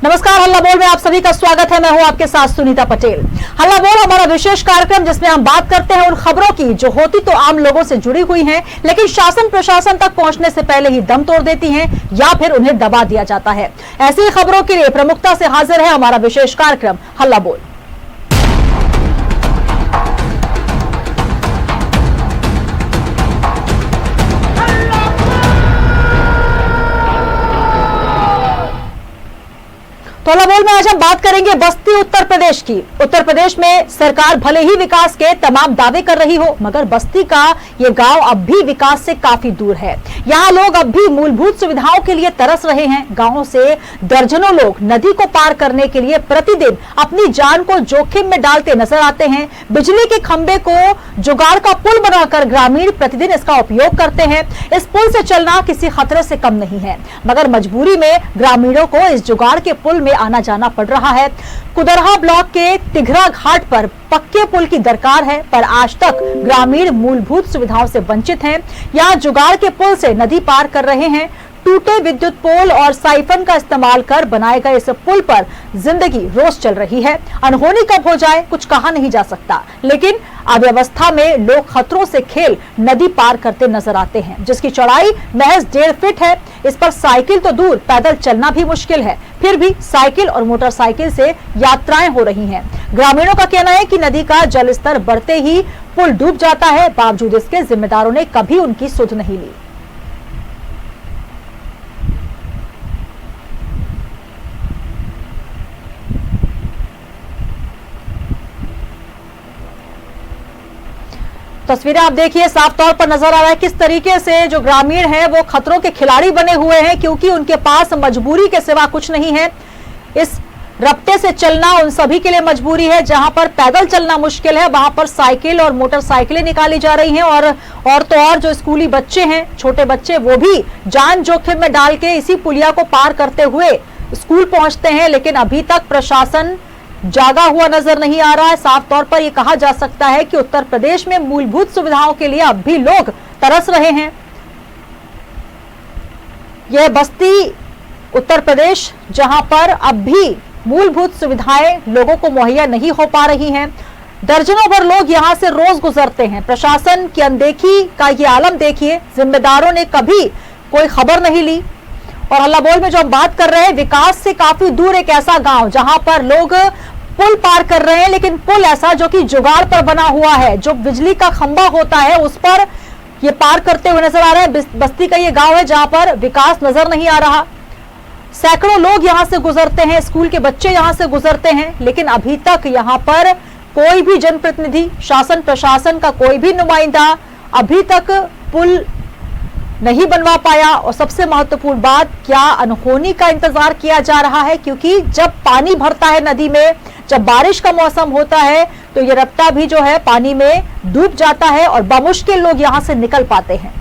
नमस्कार, हल्ला बोल में आप सभी का स्वागत है। मैं हूं आपके साथ सुनीता पटेल। हल्ला बोल हमारा विशेष कार्यक्रम जिसमें हम बात करते हैं उन खबरों की जो होती तो आम लोगों से जुड़ी हुई हैं, लेकिन शासन प्रशासन तक पहुंचने से पहले ही दम तोड़ देती हैं या फिर उन्हें दबा दिया जाता है। ऐसी खबरों के लिए प्रमुखता से हाजिर है हमारा विशेष कार्यक्रम हल्ला बोल। तो हल्ला बोल में आज हम बात करेंगे बस्ती उत्तर प्रदेश की। उत्तर प्रदेश में सरकार भले ही विकास के तमाम दावे कर रही हो, मगर बस्ती का ये गांव अब भी विकास से काफी दूर है। यहाँ लोग अब भी मूलभूत सुविधाओं के लिए तरस रहे हैं। गांवों से दर्जनों लोग नदी को पार करने के लिए प्रतिदिन अपनी जान को जोखिम में डालते नजर आते हैं। बिजली के खंभे को जुगाड़ का पुल बनाकर ग्रामीण प्रतिदिन इसका उपयोग करते हैं। इस पुल से चलना किसी खतरे से कम नहीं है, मगर मजबूरी में ग्रामीणों को इस जुगाड़ के पुल में आना जाना पड़ रहा है। कुदरहा ब्लॉक के तिघरा घाट पर पक्के पुल की दरकार है, पर आज तक ग्रामीण मूलभूत सुविधाओं से वंचित हैं। यहाँ जुगाड़ के पुल से नदी पार कर रहे हैं। टूटे विद्युत पोल और साइफन का इस्तेमाल कर बनाए गए इस पुल पर जिंदगी रोज चल रही है। अनहोनी कब हो जाए कुछ कहा नहीं जा सकता, लेकिन अव्यवस्था में लोग खतरों से खेल नदी पार करते नजर आते हैं, जिसकी चौड़ाई महज 1.5 फीट है। इस पर साइकिल तो दूर, पैदल चलना भी मुश्किल है। फिर भी साइकिल और मोटरसाइकिल से यात्राएं हो रही हैं। ग्रामीणों का कहना है कि नदी का जल स्तर बढ़ते ही पुल डूब जाता है। बावजूद इसके जिम्मेदारों ने कभी उनकी सुध नहीं ली। तस्वीरें आप देखिए, साफ तौर पर नजर आ रहा है किस तरीके से जो ग्रामीण हैं वो खतरों के खिलाड़ी बने हुए हैं, क्योंकि उनके पास मजबूरी के सिवा कुछ नहीं है। इस रपटे से चलना उन सभी के लिए मजबूरी है। जहां पर पैदल चलना मुश्किल है, वहां पर साइकिल और मोटरसाइकिलें निकाली जा रही हैं। और तो और जो स्कूली बच्चे हैं, छोटे बच्चे, वो भी जान जोखिम में डाल के इसी पुलिया को पार करते हुए स्कूल पहुंचते हैं। लेकिन अभी तक प्रशासन जागा हुआ नजर नहीं आ रहा है। साफ तौर पर यह कहा जा सकता है कि उत्तर प्रदेश में मूलभूत सुविधाओं के लिए अब भी लोग तरस रहे हैं। यह बस्ती उत्तर प्रदेश जहां पर अब भी मूलभूत सुविधाएं लोगों को मुहैया नहीं हो पा रही हैं। दर्जनों भर लोग यहां से रोज गुजरते हैं। प्रशासन की अनदेखी का ये आलम देखिए, जिम्मेदारों ने कभी कोई खबर नहीं ली। और हल्ला बोल में जो हम बात कर रहे हैं, विकास से काफी दूर एक ऐसा गांव जहां पर लोग पुल पार कर रहे हैं, लेकिन पुल ऐसा जो कि जुगाड़ पर बना हुआ है, जो बिजली का खंभा होता है उस पर ये पार करते हुए नजर आ रहे हैं। बस्ती का ये गांव है जहां पर विकास नजर नहीं आ रहा। सैकड़ों लोग यहां से गुजरते हैं, स्कूल के बच्चे यहां से गुजरते हैं, लेकिन अभी तक यहां पर कोई भी जनप्रतिनिधि, शासन प्रशासन का कोई भी नुमाइंदा अभी तक पुल नहीं बनवा पाया। और सबसे महत्वपूर्ण बात, क्या अनहोनी का इंतजार किया जा रहा है? क्योंकि जब पानी भरता है नदी में, जब बारिश का मौसम होता है, तो ये रफ्ता भी जो है पानी में डूब जाता है और बमुश्किल लोग यहां से निकल पाते हैं।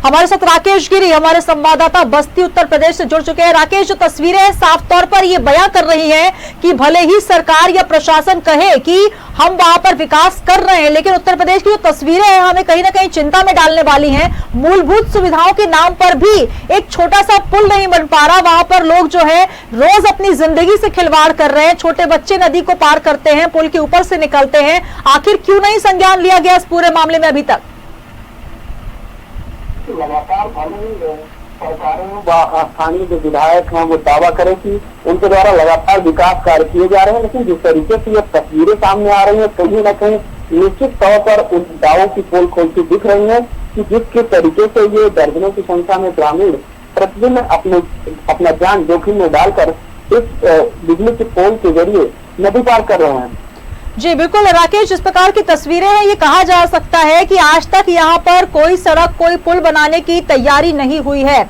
हमारे साथ राकेश गिरी, हमारे संवाददाता बस्ती उत्तर प्रदेश से जुड़ चुके हैं। राकेश, जो तस्वीरें हैं साफ तौर पर ये बयां कर रही हैं कि भले ही सरकार या प्रशासन कहे कि हम वहां पर विकास कर रहे हैं, लेकिन उत्तर प्रदेश की जो तस्वीरें हैं हमें कहीं ना कहीं चिंता में डालने वाली हैं। मूलभूत सुविधाओं के नाम पर भी एक छोटा सा पुल नहीं बन पा रहा। वहां पर लोग जो है रोज अपनी जिंदगी से खिलवाड़ कर रहे हैं। छोटे बच्चे नदी को पार करते हैं, पुल के ऊपर से निकलते हैं। आखिर क्यों नहीं संज्ञान लिया गया इस पूरे मामले में अभी तक? लगातार सरकारें, स्थानीय जो विधायक हैं वो दावा करें कि उनके द्वारा लगातार विकास कार्य किए जा रहे हैं, लेकिन जिस तरीके से ये तस्वीरें सामने आ रही हैं, कहीं न कहीं निश्चित तौर पर उन दावों की पोल खोलती दिख रही है कि जिस तरीके से ये दर्जनों की संख्या में ग्रामीण प्रतिदिन अपना जान जोखिम में डालकर इस बिजली के पोल के जरिए नदी पार कर रहे हैं। जी बिल्कुल राकेश, जिस प्रकार की तस्वीरें हैं ये कहा जा सकता है कि आज तक यहाँ पर कोई सड़क, कोई पुल बनाने की तैयारी नहीं हुई है।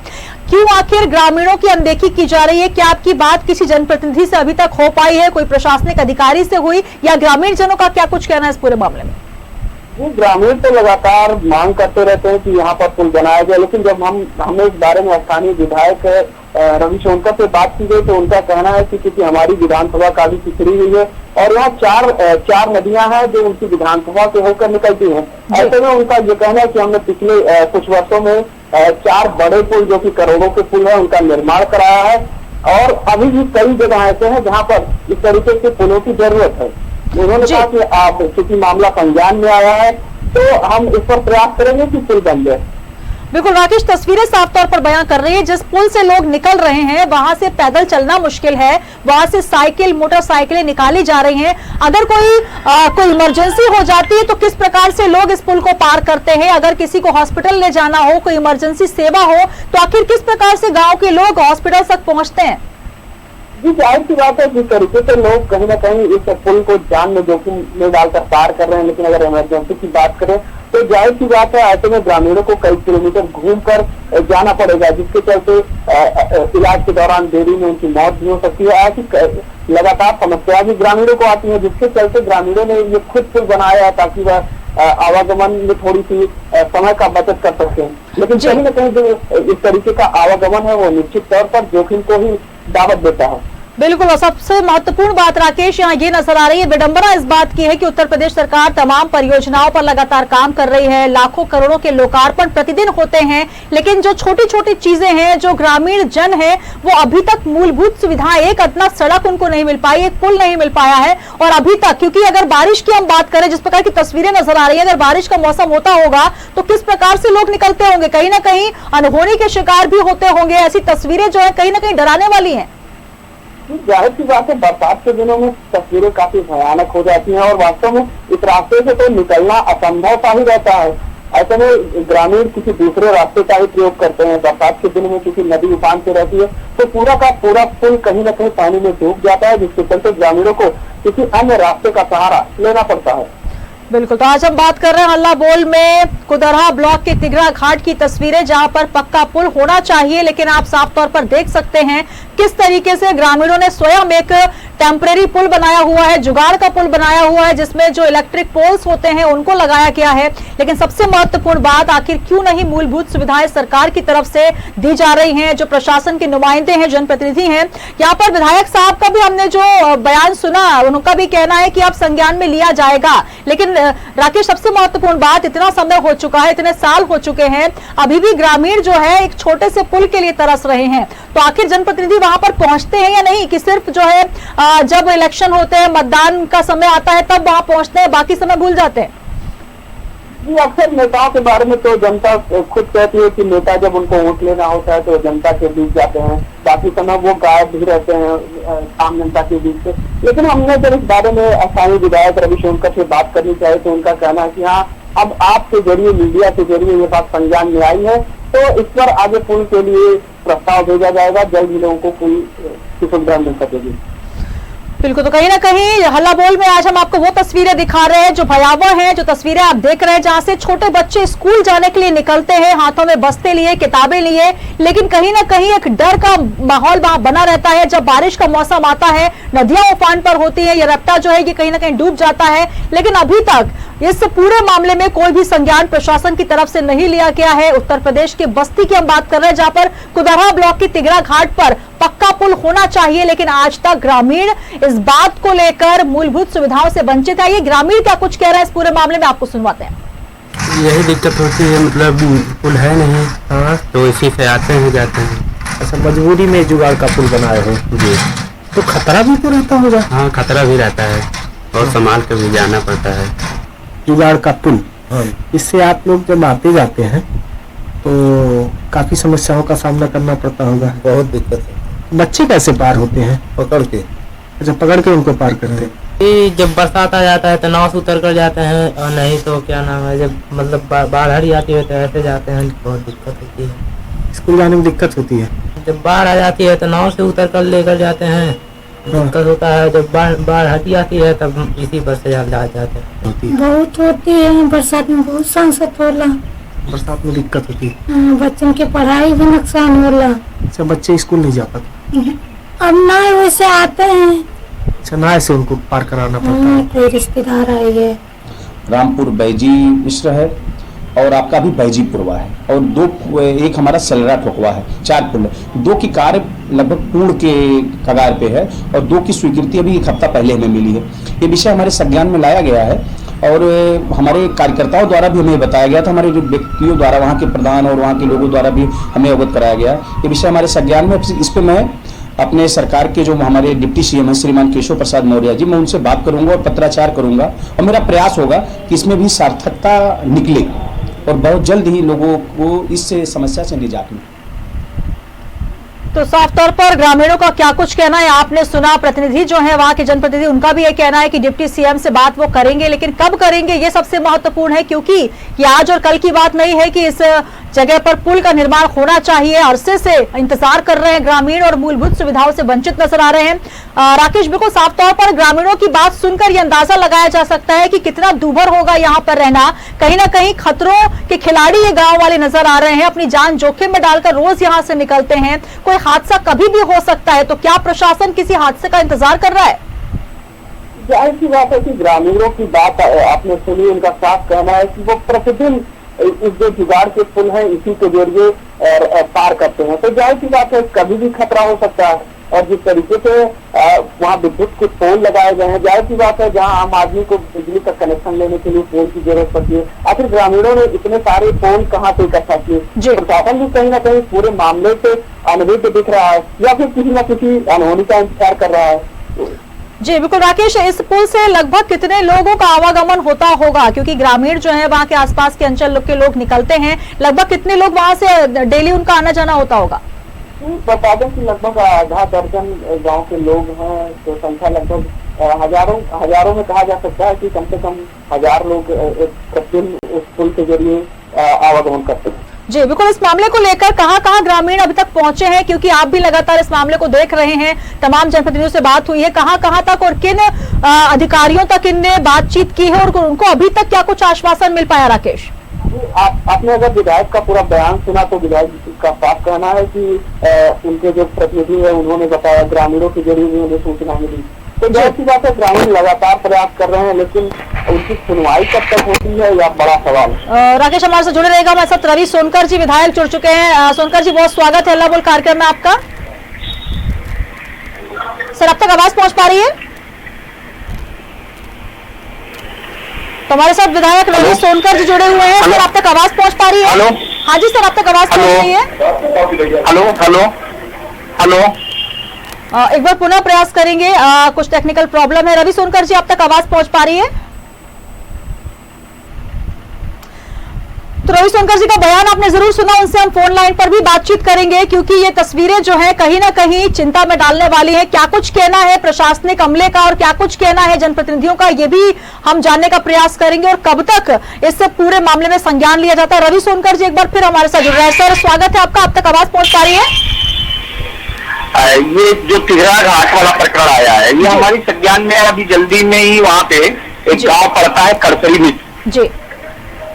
क्यों आखिर ग्रामीणों की अनदेखी की जा रही है? क्या आपकी बात किसी जनप्रतिनिधि से अभी तक हो पाई है, कोई प्रशासनिक अधिकारी से हुई, या ग्रामीण जनों का क्या कुछ कहना है इस पूरे मामले में? ग्रामीण तो लगातार मांग करते रहते हैं कि यहाँ पर पुल बनाया जाए, लेकिन जब हमने इस बारे में स्थानीय विधायक रविशंकर से बात की गई तो उनका कहना है कि क्योंकि हमारी विधानसभा काफी पिछड़ी हुई है और यहाँ चार नदियां हैं जो उनकी विधानसभा से होकर निकलती हैं। ऐसे में उनका ये कहना है कि हमने पिछले कुछ वर्षों में 4 बड़े पुल जो कि करोड़ों के पुल है उनका निर्माण कराया है और अभी भी कई जगह ऐसे हैं जहाँ पर इस तरीके के पुलों की जरूरत है। उन्होंने कहा कि आप चूंकि मामला संज्ञान में आया है तो हम इस पर प्रयास करेंगे कि पुल बन जाए। बिल्कुल राकेश, तस्वीरें साफ तौर पर बयां कर रही है। जिस पुल से लोग निकल रहे हैं वहां से पैदल चलना मुश्किल है, वहां से साइकिल मोटरसाइकिलें निकाली जा रही हैं। अगर कोई इमरजेंसी हो जाती है तो किस प्रकार से लोग इस पुल को पार करते हैं? अगर किसी को हॉस्पिटल ले जाना हो, कोई इमरजेंसी सेवा हो तो आखिर किस प्रकार से गाँव के लोग हॉस्पिटल तक पहुंचते हैं? जी जाहिर सी बात है, जिस तरीके से लोग कहीं ना कहीं इस पुल को जान में जोखिम में डालकर पार कर रहे हैं, लेकिन अगर इमरजेंसी की बात करें तो जाहिर सी बात है ऐसे में ग्रामीणों को कई किलोमीटर घूमकर जाना पड़ेगा, जिसके चलते इलाज के दौरान देरी में उनकी मौत भी हो सकती है। ऐसी लगातार समस्या भी ग्रामीणों को आती है, जिसके चलते ग्रामीणों ने ये खुद पुल बनाया है ताकि वह आवागमन में थोड़ी सी समय का बचत कर सकते हैं। लेकिन कहीं ना कहीं जो इस तरीके का आवागमन है वो निश्चित तौर पर जोखिम को ही दावत देता है। बिल्कुल, और सबसे महत्वपूर्ण बात राकेश यहाँ ये नजर आ रही है, विडंबना इस बात की है कि उत्तर प्रदेश सरकार तमाम परियोजनाओं पर लगातार काम कर रही है। लाखों करोड़ों के लोकार्पण प्रतिदिन होते हैं, लेकिन जो छोटी छोटी चीजें हैं, जो ग्रामीण जन है वो अभी तक मूलभूत सुविधाएं, एक अदना सड़क उनको नहीं मिल पाई, एक पुल नहीं मिल पाया है। और अभी तक, क्योंकि अगर बारिश की हम बात करें, जिस प्रकार की तस्वीरें नजर आ रही है, अगर बारिश का मौसम होता होगा तो किस प्रकार से लोग निकलते होंगे, कहीं ना कहीं अनहोनी के शिकार भी होते होंगे। ऐसी तस्वीरें जो है कहीं ना कहीं डराने वाली है। जाहिर सी बात है, बरसात के दिनों में तस्वीरें काफी भयानक हो जाती हैं और वास्तव में इस रास्ते से तो निकलना असंभव सा ही रहता है। ऐसे में ग्रामीण किसी दूसरे रास्ते का ही प्रयोग करते हैं। बरसात के दिनों में क्योंकि नदी उफान से रहती है तो पूरा का पूरा पुल कहीं न कहीं पानी में डूब जाता है, जिसके चलते ग्रामीणों को किसी अन्य रास्ते का सहारा लेना पड़ता है। बिल्कुल, तो आज हम बात कर रहे हैं हल्ला बोल में कुदरहा ब्लॉक के तिगरा घाट की तस्वीरें, जहां पर पक्का पुल होना चाहिए, लेकिन आप साफ तौर पर देख सकते हैं किस तरीके से ग्रामीणों ने स्वयं एक टेम्परेरी पुल बनाया हुआ है, जुगाड़ का पुल बनाया हुआ है, जिसमें जो इलेक्ट्रिक पोल्स होते हैं उनको लगाया गया है। लेकिन सबसे महत्वपूर्ण बात, आखिर क्यों नहीं मूलभूत सुविधाएं सरकार की तरफ से दी जा रही हैं? जो प्रशासन के नुमाइंदे हैं, जनप्रतिनिधि हैं, यहाँ पर विधायक साहब का भी हमने जो बयान सुना, उनका भी कहना है कि अब संज्ञान में लिया जाएगा। लेकिन राकेश, सबसे महत्वपूर्ण बात, इतना समय हो चुका है, इतने साल हो चुके हैं, अभी भी ग्रामीण जो है एक छोटे से पुल के लिए तरस रहे हैं। तो आखिर जनप्रतिनिधि वहां पर पहुंचते हैं या नहीं, कि सिर्फ जो है जब इलेक्शन होते हैं, मतदान का समय आता है तब वहां पहुंचते हैं, बाकी समय भूल जाते हैं? जी, अक्सर नेताओं के बारे में तो जनता खुद कहती है कि नेता जब उनको वोट लेना होता है तो जनता के बीच जाते हैं, बाकी समय वो गायब भी रहते हैं आम जनता के बीच से। लेकिन हमने जब इस बारे में स्थानीय विधायक रविशंकर से बात करनी चाहिए तो उनका कहना है कि हाँ, अब आपके जरिए, मीडिया के जरिए ये बात संज्ञान में आई है तो इस पर आगे पुल के लिए प्रस्ताव भेजा जाएगा, जल्द ही लोगों को पुल की सुविधा मिल सकेगी। बिल्कुल, तो कहीं ना कहीं हल्ला बोल में आज हम आपको वो तस्वीरें दिखा रहे हैं जो भयावह हैं, जो तस्वीरें आप देख रहे हैं जहां से छोटे बच्चे स्कूल जाने के लिए निकलते हैं, हाथों में बस्ते लिए, किताबें लिए, लेकिन कहीं ना कहीं एक डर का माहौल वहां बना रहता है। जब बारिश का मौसम आता है, नदियां उफान पर होती है, ये रफ्ता जो है ये कहीं ना कहीं डूब जाता है। लेकिन अभी तक इस पूरे मामले में कोई भी संज्ञान प्रशासन की तरफ से नहीं लिया गया है। उत्तर प्रदेश के बस्ती की हम बात कर रहे हैं, जहां पर कुदरहा ब्लॉक की तिगरा घाट पर पक्का पुल होना चाहिए, लेकिन आज तक ग्रामीण इस बात को लेकर मूलभूत सुविधाओं से वंचित है। ये ग्रामीण क्या कुछ कह रहा है इस पूरे मामले में, आपको सुनवाते हैं। यही दिक्कत होती है, मतलब पुल है नहीं। हाँ, तो इसी से आते हैं जाते हैं। अच्छा, मजबूरी में जुगाड़ का पुल बनाए हो जी, तो खतरा भी तो रहता होगा? हाँ, खतरा भी रहता है और संभाल कर भी जाना पड़ता है। जुगाड़ का पुल, इससे आप लोग जब आते जाते हैं तो काफी समस्याओं का सामना करना पड़ता होगा। बहुत दिक्कत है। बच्चे कैसे पार होते हैं? पकड़ के। अच्छा, पकड़ के उनको पार करते हैं। जब बरसात आ जाता है तो नाव से उतर कर जाते हैं, और नहीं तो क्या नाम है, जब मतलब बाढ़ हरी आती है तो ऐसे जाते हैं। बहुत दिक्कत होती है, स्कूल जाने में दिक्कत होती है। जब बाढ़ आ जाती है तो नाव से उतर कर लेकर जाते हैं, दिक्कत होता है। जब बाढ़ हटी आती है तब इसी पर से जाते हैं। बहुत होती है, बरसात में बहुत सांसद होला, बरसात में दिक्कत होती है। बच्चन के पढ़ाई भी नुकसान होला। अच्छा, बच्चे स्कूल नहीं जा पाते? अब ना वैसे आते हैं। अच्छा, ना ऐसे उनको पार कराना पड़ता है। कोई रिश्तेदार आए है। रामपुर बैजी मिश्र है और आपका अभी बैजीपुर हुआ है, और दो, एक हमारा सलरा ठोकवा है, 4 पुल है। 2 की कार्य लगभग पूर्ण के कगार पे है और 2 की स्वीकृति अभी 1 हफ्ता पहले हमें मिली है। ये विषय हमारे संज्ञान में लाया गया है और हमारे कार्यकर्ताओं द्वारा भी हमें बताया गया था, हमारे जो व्यक्तियों द्वारा, वहाँ के प्रधान और वहाँ के लोगों द्वारा भी हमें अवगत कराया गया। ये विषय हमारे संज्ञान में, इस पर मैं अपने सरकार के जो हमारे डिप्टी सीएम हैं श्रीमान केशव प्रसाद मौर्य जी, मैं उनसे बात करूंगा और पत्राचार करूंगा और मेरा प्रयास होगा कि इसमें भी सार्थकता निकले और बहुत जल्द ही लोगों को इस समस्या से निजात मिले। तो साफ तौर पर ग्रामीणों का क्या कुछ कहना है आपने सुना। प्रतिनिधि जो है वहां के जनप्रतिनिधि, उनका भी ये कहना है कि डिप्टी सीएम से बात वो करेंगे, लेकिन कब करेंगे ये सबसे महत्वपूर्ण है, क्योंकि ये आज और कल की बात नहीं है कि इस जगह पर पुल का निर्माण होना चाहिए। अरसे से इंतजार कर रहे हैं ग्रामीण और मूलभूत सुविधाओं से वंचित नजर आ रहे हैं। राकेश, बिल्कुल साफ तौर पर ग्रामीणों की बात सुनकर यह अंदाजा लगाया जा सकता है कि कितना दूभर होगा यहाँ पर रहना। कहीं ना कहीं खतरों के खिलाड़ी ये गांव वाले नजर आ रहे हैं, अपनी जान जोखिम में डालकर रोज यहाँ से निकलते हैं। कोई हादसा कभी भी हो सकता है, तो क्या प्रशासन किसी हादसे का इंतजार कर रहा है? जाहिर सी बात है कि ग्रामीणों की बात आपने सुनी, उनका साफ कहना है कि वो प्रतिदिन इस जो जुगाड़ के पुल हैं इसी के जरिए पार करते हैं। तो जाहिर सी बात है कभी भी खतरा हो सकता है, और जिस तरीके से वहाँ विद्युत के पोल लगाए गए हैं, जाहिर सी बात है जहाँ आम आदमी को बिजली का कनेक्शन लेने के लिए पोल की जरूरत पड़ती है, आखिर ग्रामीणों ने इतने सारे पोल कहाँ से इकट्ठा किए। प्रशासन भी कहीं ना कहीं पूरे मामले से अनभिज्ञ दिख रहा है या फिर किसी न किसी अनहोनी का इंतजार कर रहा है। जी बिल्कुल राकेश, इस पुल से लगभग कितने लोगों का आवागमन होता होगा, क्योंकि ग्रामीण जो है वहाँ के आसपास के अंचल के लोग निकलते हैं, लगभग कितने लोग वहाँ से डेली उनका आना जाना होता होगा? बता दें कि लगभग आधा दर्जन गांव के लोग हैं, तो संख्या लगभग हजारों में कहा जा सकता है कि कम से कम 1000 लोग प्रतिदिन उस पुल के जरिए आवागमन करते हैं। जी बिल्कुल, इस मामले को लेकर कहां ग्रामीण अभी तक पहुंचे हैं, क्योंकि आप भी लगातार इस मामले को देख रहे हैं, तमाम जनप्रतिनिधियों से बात हुई है, कहां तक और किन अधिकारियों तक इनने बातचीत की है और उनको अभी तक क्या कुछ आश्वासन मिल पाया? राकेश, आपने अगर विधायक का पूरा बयान सुना तो विधायक का साफ कहना है कि उनके जो प्रतिनिधि है उन्होंने बताया, ग्रामीणों के जरिए भी उन्हें सूचना मिली। तो जाहिर सी बात है ग्रामीण लगातार प्रयास कर रहे हैं, लेकिन उनकी सुनवाई कब तक होती है या बड़ा सवाल। राकेश हमारे साथ जुड़े रहेगा, हमारे साथ रवि सोनकर जी विधायक जुड़ चुके हैं। सोनकर जी, बहुत स्वागत है अल्लाह बोल कार्यक्रम में आपका। सर, अब तक आवाज पहुंच पा रही है? तो हमारे साथ विधायक रवि सोनकर जी जुड़े हुए हैं। सर, अब तक आवाज पहुंच पा रही है? हेलो, हाँ जी सर, अब तक आवाज पहुंच रही है? हेलो, एक बार पुनः प्रयास करेंगे, कुछ टेक्निकल प्रॉब्लम है। रवि सोनकर जी, अब तक आवाज पहुंच पा रही है? तो रवि सोनकर जी का बयान आपने जरूर सुना, उनसे हम फोन लाइन पर भी बातचीत करेंगे, क्योंकि ये तस्वीरें जो है कहीं ना कहीं चिंता में डालने वाली है। क्या कुछ कहना है प्रशासनिक अमले का और क्या कुछ कहना है जनप्रतिनिधियों का, ये भी हम जानने का प्रयास करेंगे, और कब तक इस पूरे मामले में संज्ञान लिया जाता है। रवि सोनकर जी एक बार फिर हमारे साथ जुड़ रहे हैं। सर, स्वागत है आपका, अब तक आवाज पहुंच पा रही है? ये जो तिघरा घाट वाला प्रकरण आया है, ये हमारी संज्ञान में अभी जल्दी में ही वहाँ पे एक गांव पड़ता है करसरी मित्र जी,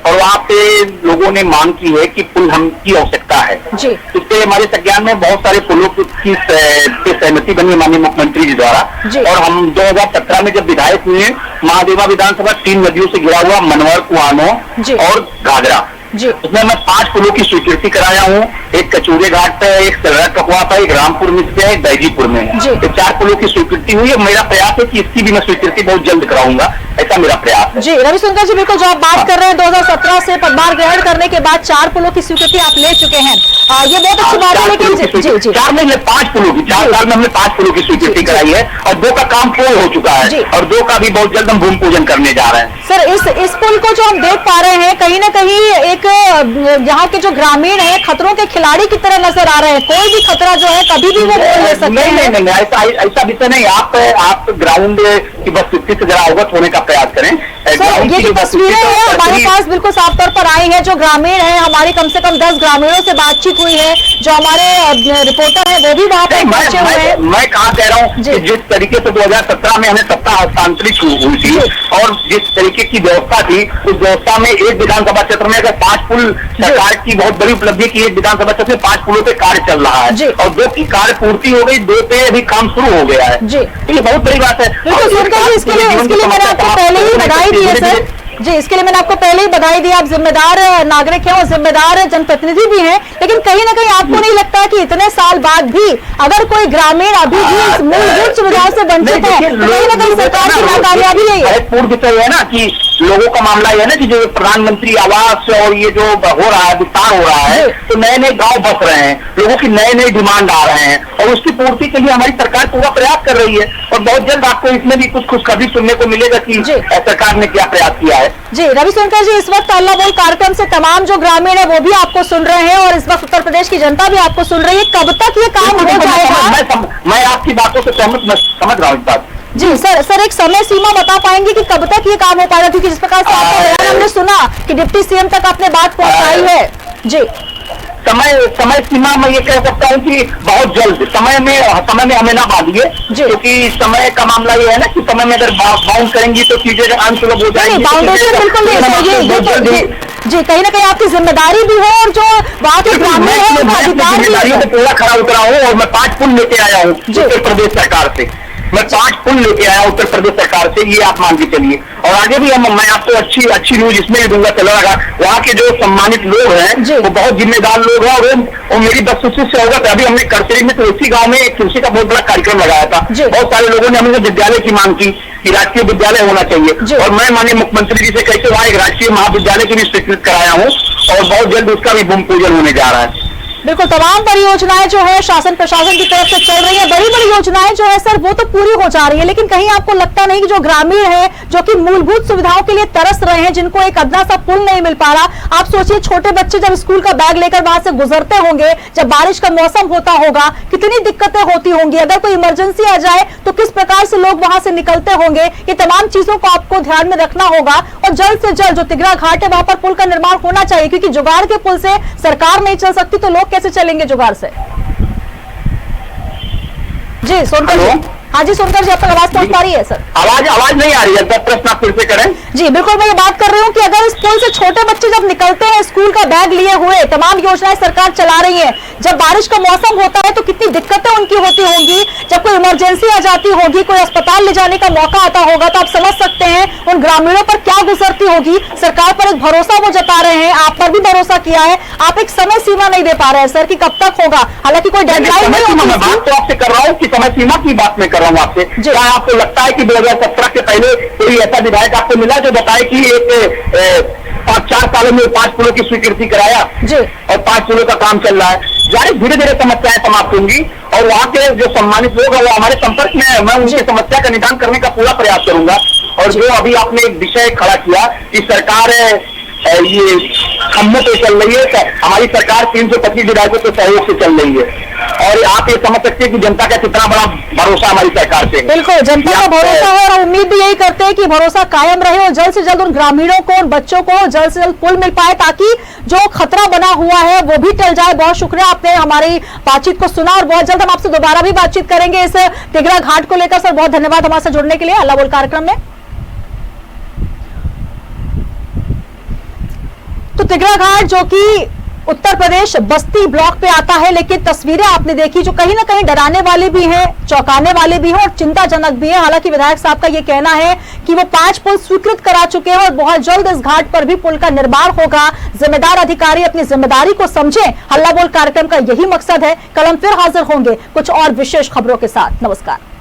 और वहाँ पे लोगों ने मांग की है कि पुल हम की आवश्यकता है जी। इससे हमारे संज्ञान में बहुत सारे पुलों की सहमति बनी माननीय मुख्यमंत्री जी द्वारा, और हम 2017 में जब विधायक हुए, महादेवा विधानसभा 3 नदियों से घिरा हुआ मनवर, कुआनो और घाघरा, उसमें मैं 5 पुलों की स्वीकृति कराया हूँ। एक कचूरे घाट पे, एक सलरा टकवा पे, एक रामपुर मिस पे, एक बैजीपुर में। ये 4 पुलों की स्वीकृति हुई है। मेरा प्रयास है कि इसकी भी मैं स्वीकृति बहुत जल्द कराऊंगा, ऐसा मेरा प्रयास है। जी रवि सोनकर जी, बिल्कुल जो आप बात कर रहे हैं 2017 से पदभार ग्रहण करने के बाद 4 पुलों की स्वीकृति आप ले चुके हैं, ये बहुत अच्छी बात है। लेकिन जी 4 में 5 पुलों की, 4 साल में हमने 5 पुलों की स्वीकृति कराई है, और 2 का काम पूर्ण हो चुका है, और 2 का भी बहुत जल्द हम भूमि पूजन करने जा रहे हैं। सर, इस पुल को जो हम देख पा रहे हैं, कहीं ना कहीं एक यहाँ के जो ग्रामीण है खतरों के खिलाड़ी की तरह नजर आ रहे हैं। कोई भी खतरा जो है कभी भी वो बोल ले सकते हैं। नहीं, ऐसा विषय नहीं। आप ग्राउंड की वस्तुस्थिति से जरा अवगत होने का प्रयास करें। ये जो तस्वीरें हैं हमारे पास बिल्कुल साफ तौर पर आई है, जो ग्रामीण है, हमारी कम से कम 10 ग्रामीणों से बातचीत हुई है, जो हमारे रिपोर्टर है वो भी वहाँ पे पहुंचे हुए हैं। मैं कहा कह रहा हूँ कि जिस तरीके से 2017 में हमें सत्ता हस्तांतरित हुई थी, और जिस तरीके की व्यवस्था थी, उस व्यवस्था में एक विधानसभा क्षेत्र में अगर 5 पुल, सरकार की बहुत बड़ी उपलब्धि की, एक विधानसभा क्षेत्र में 5 पुलों पे कार्य चल रहा है, और 2 की कार्य पूर्ति हो गई, 2 पे अभी काम शुरू हो गया है। ये बहुत बड़ी बात है। इसके लिए मैंने आपको पहले ही बधाई दी है सर, जी, इसके लिए मैंने आपको पहले ही बधाई दी। आप जिम्मेदार नागरिक हैं और जिम्मेदार जनप्रतिनिधि भी हैं, लेकिन कहीं ना कहीं आपको नहीं लगता कि इतने साल बाद भी अगर कोई ग्रामीण अभी भी इस मूलभूत सुविधाओं से वंचित है तो कहीं ना कहीं सरकार की नाकामयाबी यही है? पूर्ण विषय है ना कि लोगों का मामला यह है ना कि जो प्रधानमंत्री आवास और ये जो हो रहा है, विस्तार हो रहा है, तो नए नए गांव बस रहे हैं, लोगों की नए नए डिमांड आ रहे हैं और उसकी पूर्ति के लिए हमारी सरकार पूरा प्रयास कर रही है। और बहुत जल्द आपको इसमें भी कुछ खुशखबरी सुनने को मिलेगा कि सरकार ने क्या प्रयास किया है। जी, रवि सोनकर जी, इस वक्त अल्लाह बोल कार्यक्रम से तमाम जो ग्रामीण है वो भी आपको सुन रहे हैं और इस वक्त उत्तर प्रदेश की जनता भी आपको सुन रही है। कब तक ये काम हो जाएगा? मैं आपकी बातों से समझ रहा हूँ इस बात। जी सर, एक समय सीमा बता पाएंगे कि कब तक ये काम हो पाएगा? क्योंकि जिस प्रकार से आपका बयान हमने सुना कि डिप्टी सीएम तक आपने बात पहुंचाई है। जी, समय सीमा में ये कह सकता हूँ कि बहुत जल्द, समय में हमें ना बांधिए, क्योंकि समय का मामला ये है ना कि समय में अगर बाउंड करेंगी तो चीजें अनसुलभ हो जाएंगी। बाउंडेशन बिल्कुल जी, कहीं ना कहीं आपकी जिम्मेदारी भी है और जो वहाँ के ग्रामीण है जिम्मेदारियों को पूरा खड़ा उतरा हूँ और मैं 5 पुल लेके आया हूँ उत्तर प्रदेश सरकार से। मैं 5 पुल लेके आया उत्तर प्रदेश सरकार से, ये आप मान के चलिए। और आगे भी मैं आपको अच्छी न्यूज इसमें भी दूंगा। चला रहा वहाँ के जो सम्मानित लोग हैं वो बहुत जिम्मेदार लोग हैं और वो मेरी बदसूसी से होगा। अभी हमने करसरी में तुलसी गांव में एक तुलसी का बहुत बड़ा कार्यक्रम लगाया था। बहुत सारे लोगों ने हमें विद्यालय की मांग की कि राष्ट्रीय विद्यालय होना चाहिए और मैं माननीय मुख्यमंत्री जी से कहकर वहाँ एक राष्ट्रीय महाविद्यालय की भी स्वीकृत कराया हूँ और बहुत जल्द उसका भी भूमि पूजन होने जा रहा है। बिल्कुल, तमाम परियोजनाएं जो है शासन प्रशासन की तरफ से चल रही है, बड़ी बड़ी योजनाएं जो है सर वो तो पूरी हो जा रही है, लेकिन कहीं आपको लगता नहीं कि जो ग्रामीण है जो कि मूलभूत सुविधाओं के लिए तरस रहे हैं, जिनको एक अदना सा पुल नहीं मिल पा रहा? आप सोचिए, छोटे बच्चे जब स्कूल का बैग लेकर वहां से गुजरते होंगे, जब बारिश का मौसम होता होगा, कितनी दिक्कतें होती होंगी। अगर कोई इमरजेंसी आ जाए तो किस प्रकार से लोग वहां से निकलते होंगे, ये तमाम चीजों को आपको ध्यान में रखना होगा। और जल्द से जल्द जो तिगरा घाट है वहां पर पुल का निर्माण होना चाहिए, क्योंकि जुगाड़ के पुल से सरकार नहीं चल सकती तो लोग कैसे चलेंगे जुगाड़ से? जी सोनकर जी, हाँ जी सोनकर जी, आपको आवाज पहुंच पा रही है? सर आवाज नहीं आ रही है, तो प्रश्न आप फिर से करें। जी बिल्कुल, मैं ये बात कर रही हूँ कि अगर इस पुल से छोटे बच्चे जब निकलते हैं स्कूल का बैग लिए हुए, तमाम योजनाएं सरकार चला रही है, जब बारिश का मौसम होता है तो कितनी दिक्कतें उनकी होती होंगी। जब कोई इमरजेंसी आ जाती होगी, कोई अस्पताल ले जाने का मौका आता होगा, तो आप समझ सकते हैं उन ग्रामीणों पर क्या गुजरती होगी। सरकार पर एक भरोसा वो जता रहे हैं, आप पर भी भरोसा किया है, आप एक समय सीमा नहीं दे पा रहे हैं सर कि कब तक होगा। हालांकि कोई डेडलाइन नहीं होती। मैं बात तो आपसे कर रहा हूँ कि समय सीमा की बात मैं कर रहा हूँ आपसे। क्या आपको लगता है कि 2017 के पहले कोई ऐसा विधायक आपको मिला जो बताए कि एक 4 सालों में 5 पुलों की स्वीकृति कराया और 5 पुलों का काम चल रहा है? जारी धीरे धीरे समस्याएं समाप्त होंगी और वहाँ के जो सम्मानित लोग हैं वो हमारे संपर्क में है। मैं उनकी समस्या का निदान करने का पूरा प्रयास करूंगा। और जो अभी आपने एक विषय खड़ा किया कि सरकार ये खम्भों पे चल रही है, हमारी सरकार 325 विधायकों के सहयोग से चल रही है और आप ये समझ सकते हैं कि जनता का कितना बड़ा भरोसा हमारी सरकार से। बिल्कुल, जनता का भरोसा है और उम्मीद भी यही करते हैं कि भरोसा कायम रहे और जल्द से जल्द उन ग्रामीणों को, उन बच्चों को जल्द से जल्द पुल मिल पाए ताकि जो खतरा बना हुआ है वो भी टल जाए। बहुत शुक्रिया, आपने हमारी बातचीत को सुना और बहुत जल्द हम आपसे दोबारा भी बातचीत करेंगे इस तिगरा घाट को लेकर। सर बहुत धन्यवाद हमारे साथ जुड़ने के लिए अल्लाह बोल कार्यक्रम में। तो तिगरा घाट जो कि उत्तर प्रदेश बस्ती ब्लॉक पे आता है, लेकिन तस्वीरें आपने देखी जो कहीं ना कहीं डराने वाली भी हैं, चौंकाने वाली भी हैं और चिंताजनक भी है। हालांकि विधायक साहब का ये कहना है कि वो 5 पुल स्वीकृत करा चुके हैं और बहुत जल्द इस घाट पर भी पुल का निर्माण होगा। जिम्मेदार अधिकारी अपनी जिम्मेदारी को समझें। हल्ला बोल कार्यक्रम का यही मकसद है। कल हम फिर हाजिर होंगे कुछ और विशेष खबरों के साथ। नमस्कार।